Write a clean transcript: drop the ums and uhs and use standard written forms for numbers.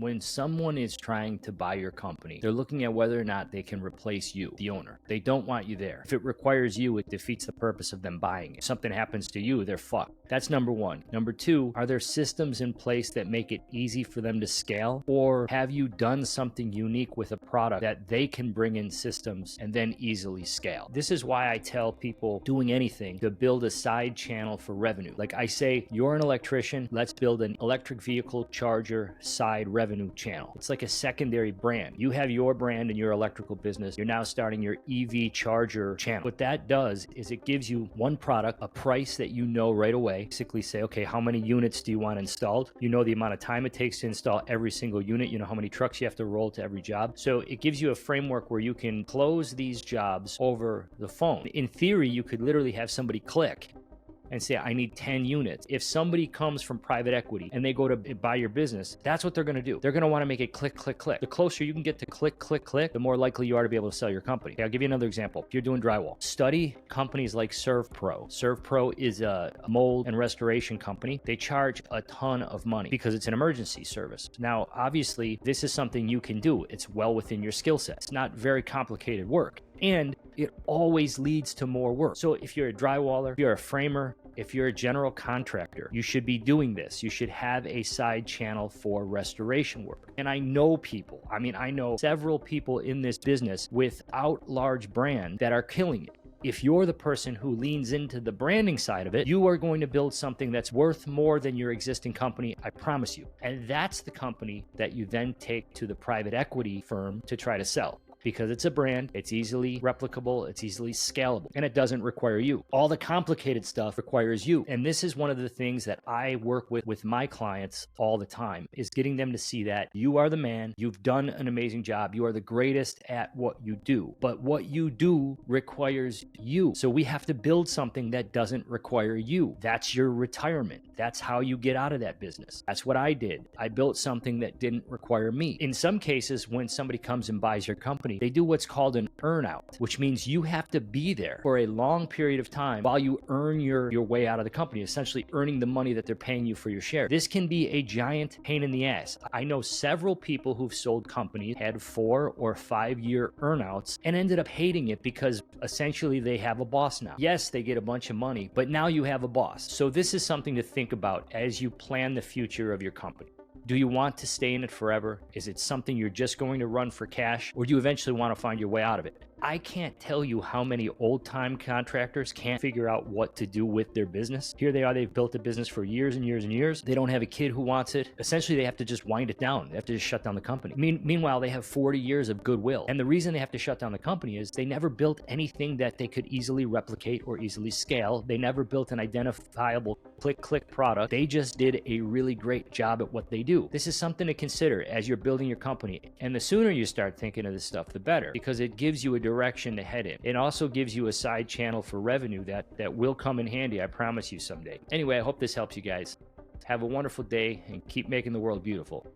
When someone is trying to buy your company, they're looking at whether or not they can replace you, the owner. They don't want you there. If it requires you, it defeats the purpose of them buying it. If something happens to you, they're fucked. That's number one. Number two, are there systems in place that make it easy for them to scale? Or have you done something unique with a product that they can bring in systems and then easily scale? This is why I tell people doing anything to build a side channel for revenue. Like I say, you're an electrician, let's build an electric vehicle charger side revenue channel. It's like a secondary brand. You have your brand in your electrical business. You're now starting your EV charger channel. What that does is it gives you one product, a price that you know right away. Basically say, okay, how many units do you want installed? You know the amount of time it takes to install every single unit. You know how many trucks you have to roll to every job. So it gives you a framework where you can close these jobs over the phone. In theory, you could literally have somebody click and say, I need 10 units. If somebody comes from private equity and they go to buy your business, that's what they're gonna do. They're gonna wanna make it click, click, click. The closer you can get to click, click, click, the more likely you are to be able to sell your company. Okay, I'll give you another example. If you're doing drywall, study companies like ServPro. ServPro is a mold and restoration company. They charge a ton of money because it's an emergency service. Now, obviously, this is something you can do. It's well within your skill set. It's not very complicated work. And it always leads to more work. So if you're a drywaller, if you're a framer, if you're a general contractor, you should be doing this. You should have a side channel for restoration work. And I know people, I know several people in this business without large brand that are killing it. If you're the person who leans into the branding side of it, you are going to build something that's worth more than your existing company, I promise you. And that's the company that you then take to the private equity firm to try to sell. Because it's a brand, it's easily replicable, it's easily scalable, and it doesn't require you. All the complicated stuff requires you. And this is one of the things that I work with my clients all the time, is getting them to see that you are the man, you've done an amazing job, you are the greatest at what you do. But what you do requires you. So we have to build something that doesn't require you. That's your retirement. That's how you get out of that business. That's what I did. I built something that didn't require me. In some cases, when somebody comes and buys your company, they do what's called an earn-out, which means you have to be there for a long period of time while you earn your way out of the company, essentially earning the money that they're paying you for your share. This can be a giant pain in the ass. I know several people who've sold companies, had 4 or 5 year earn-outs, and ended up hating it because essentially they have a boss now. Yes, they get a bunch of money, but now you have a boss. So this is something to think about as you plan the future of your company. Do you want to stay in it forever? Is it something you're just going to run for cash, or do you eventually want to find your way out of it? I can't tell you how many old-time contractors can't figure out what to do with their business. Here they are, they've built a business for years and years and years. They don't have a kid who wants it. Essentially, they have to just wind it down. They have to just shut down the company. Meanwhile, they have 40 years of goodwill. And the reason they have to shut down the company is they never built anything that they could easily replicate or easily scale. They never built an identifiable click-click product. They just did a really great job at what they do. This is something to consider as you're building your company. And the sooner you start thinking of this stuff, the better, because it gives you a direction to head in. It also gives you a side channel for revenue that will come in handy, I promise you someday. Anyway, I hope this helps you guys. Have a wonderful day and keep making the world beautiful.